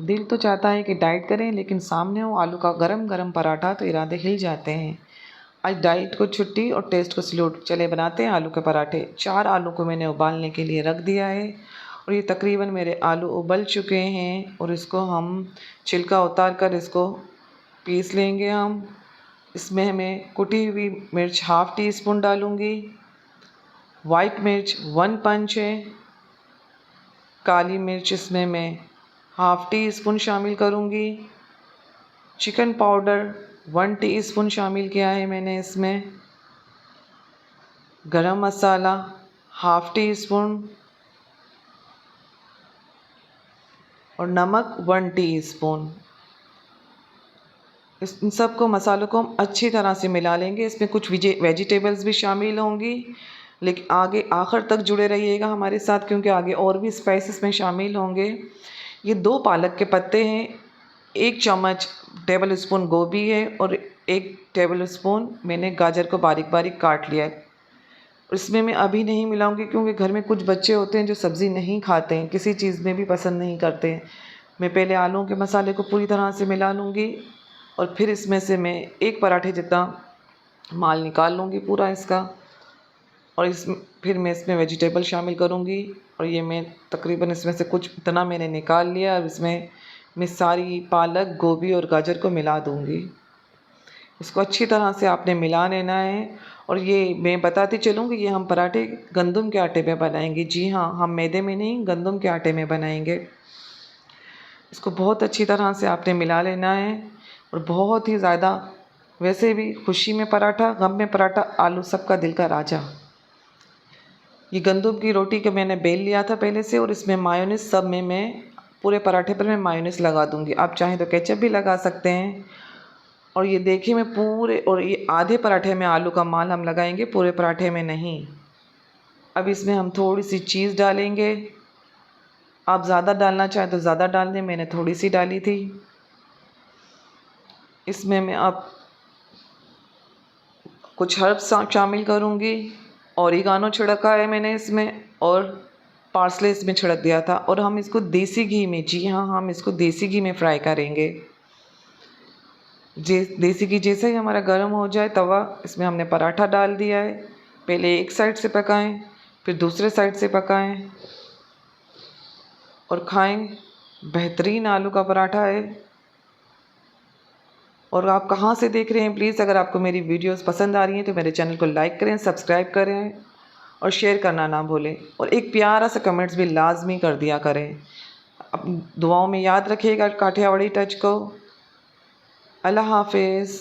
दिल तो चाहता है कि डाइट करें, लेकिन सामने हो आलू का गरम गरम पराठा तो इरादे हिल जाते हैं। आज डाइट को छुट्टी और टेस्ट को सलूट। चले बनाते हैं आलू के पराठे। 4 आलू को मैंने उबालने के लिए रख दिया है और ये तकरीबन मेरे आलू उबल चुके हैं और इसको हम छिलका उतार कर इसको पीस लेंगे हम। इसमें हमें कुटी हुई मिर्च ½ टी स्पून डालूँगी, वाइट मिर्च 1 पंच है, काली मिर्च इसमें मैं ½ टी स्पून शामिल करूँगी, चिकन पाउडर 1 टीस्पून शामिल किया है मैंने इसमें, गरम मसाला ½ टी स्पून और नमक 1 टीस्पून। इन सबको मसालों को हम अच्छी तरह से मिला लेंगे। इसमें कुछ वेजिटेबल्स भी शामिल होंगी, लेकिन आगे आखिर तक जुड़े रहिएगा हमारे साथ, क्योंकि आगे और भी स्पाइसेस में शामिल होंगे। ये 2 पालक के पत्ते हैं, 1 चम्मच टेबल स्पून गोभी है और 1 टेबल स्पून मैंने गाजर को बारीक बारीक काट लिया है। इसमें मैं अभी नहीं मिलाऊंगी क्योंकि घर में कुछ बच्चे होते हैं जो सब्ज़ी नहीं खाते हैं, किसी चीज़ में भी पसंद नहीं करते हैं। मैं पहले आलूओं के मसाले को पूरी तरह से मिला लूँगी और फिर इसमें से मैं एक पराठे जितना माल निकाल लूँगी पूरा इसका, और फिर मैं इसमें वेजिटेबल शामिल करूँगी। और ये मैं तकरीबन इसमें से कुछ इतना मैंने निकाल लिया। अब इसमें मैं सारी पालक, गोभी और गाजर को मिला दूँगी। इसको अच्छी तरह से आपने मिला लेना है। और ये मैं बताती चलूँगी, ये हम पराठे गंदम के आटे में बनाएंगे। जी हाँ, हम मैदे में नहीं, गंदम के आटे में बनाएंगे। इसको बहुत अच्छी तरह से आपने मिला लेना है और बहुत ही ज़्यादा, वैसे भी खुशी में पराठा, गम में पराठा, आलू सबका दिल का राजा। ये गंदम की रोटी को मैंने बेल लिया था पहले से और इसमें मायोनीज सब में मैं पूरे पराठे पर मैं मायोनीज लगा दूँगी। आप चाहें तो केचप भी लगा सकते हैं। और ये देखिए मैं पूरे, और ये आधे पराठे में आलू का माल हम लगाएंगे, पूरे पराठे में नहीं। अब इसमें हम थोड़ी सी चीज़ डालेंगे। आप ज़्यादा डालना चाहें तो ज़्यादा डाल दें, मैंने थोड़ी सी डाली थी। इसमें मैं अब कुछ हर्ब्स शामिल करूँगी। ओरिगानो छिड़का है मैंने इसमें और पार्सले इसमें छिड़क दिया था। और हम इसको देसी घी में, जी हाँ, हम इसको देसी घी में फ्राई करेंगे। देसी घी जैसे ही हमारा गर्म हो जाए तवा, इसमें हमने पराठा डाल दिया है। पहले एक साइड से पकाएं, फिर दूसरे साइड से पकाएं और खाएं। बेहतरीन आलू का पराठा है। और आप कहाँ से देख रहे हैं, प्लीज़ अगर आपको मेरी वीडियोस पसंद आ रही हैं तो मेरे चैनल को लाइक करें, सब्सक्राइब करें और शेयर करना ना भूलें। और एक प्यारा सा कमेंट्स भी लाजमी कर दिया करें। अब दुआओं में याद रखिएगा काठियावाड़ी टच को। अल्लाह हाफिज़।